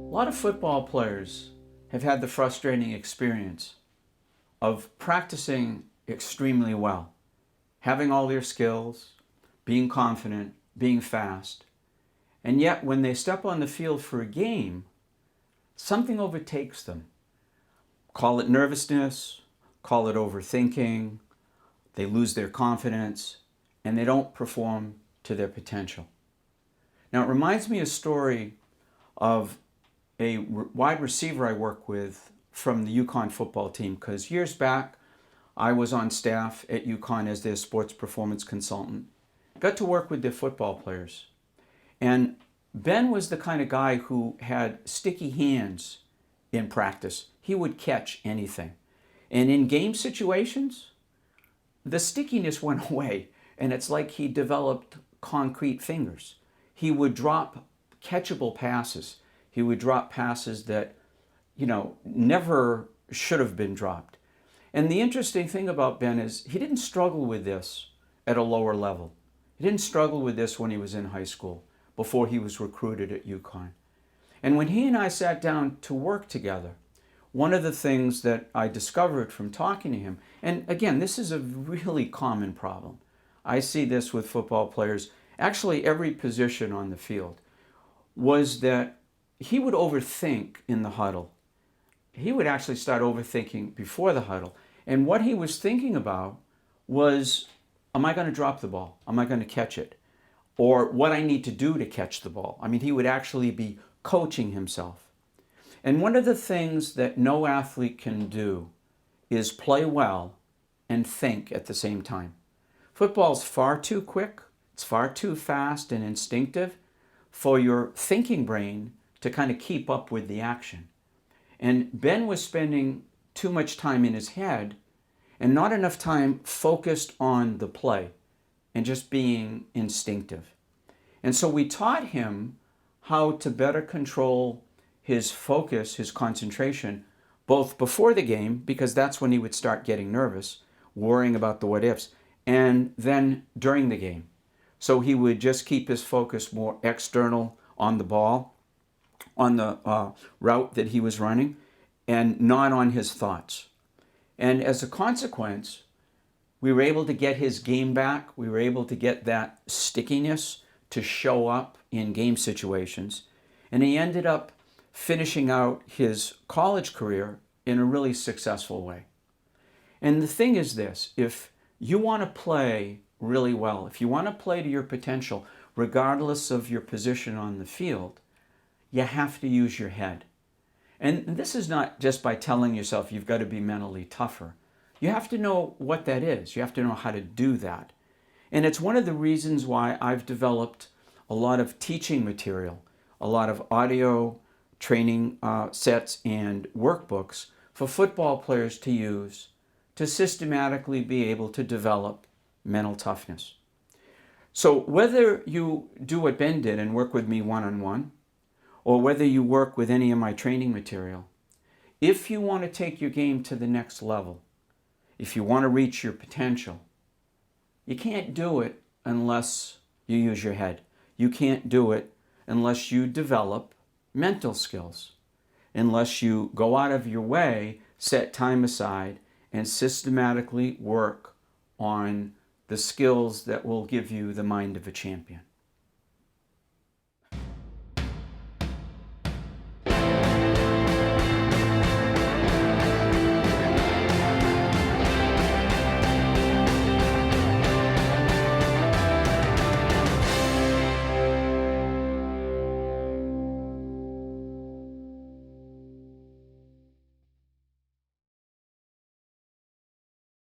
A lot of football players have had the frustrating experience of practicing extremely well, having all their skills, being confident, being fast, and yet when they step on the field for a game, something overtakes them. Call it nervousness, call it overthinking, they lose their confidence, and they don't perform to their potential. Now, it reminds me of a story of a wide receiver I work with from the UConn football team, because years back I was on staff at UConn as their sports performance consultant. Got to work with their football players. And Ben was the kind of guy who had sticky hands in practice. He would catch anything. And in game situations, the stickiness went away, and it's like he developed concrete fingers. He would drop catchable passes. He would drop passes that, never should have been dropped. And the interesting thing about Ben is he didn't struggle with this at a lower level. He didn't struggle with this when he was in high school, before he was recruited at UConn. And when he and I sat down to work together, one of the things that I discovered from talking to him, and again, this is a really common problem. I see this with football players, actually every position on the field, was that he would overthink in the huddle. He would actually start overthinking before the huddle. And what he was thinking about was, am I going to drop the ball? Am I going to catch it? Or what I need to do to catch the ball. I mean, he would actually be coaching himself. And one of the things that no athlete can do is play well and think at the same time. Football's far too quick, it's far too fast and instinctive for your thinking brain to kind of keep up with the action. And Ben was spending too much time in his head and not enough time focused on the play and just being instinctive. And so we taught him how to better control his focus, his concentration, both before the game, because that's when he would start getting nervous, worrying about the what ifs, and then during the game. So he would just keep his focus more external on the ball, on the route that he was running, and not on his thoughts. And as a consequence, we were able to get his game back. We were able to get that stickiness to show up in game situations. And he ended up finishing out his college career in a really successful way. And the thing is this, if you want to play really well, if you want to play to your potential, regardless of your position on the field, you have to use your head. And this is not just by telling yourself you've got to be mentally tougher. You have to know what that is. You have to know how to do that. And it's one of the reasons why I've developed a lot of teaching material, a lot of audio training sets and workbooks for football players to use to systematically be able to develop mental toughness. So whether you do what Ben did and work with me one-on-one, or whether you work with any of my training material, if you want to take your game to the next level, if you want to reach your potential, you can't do it unless you use your head. You can't do it unless you develop mental skills, unless you go out of your way, set time aside, and systematically work on the skills that will give you the mind of a champion.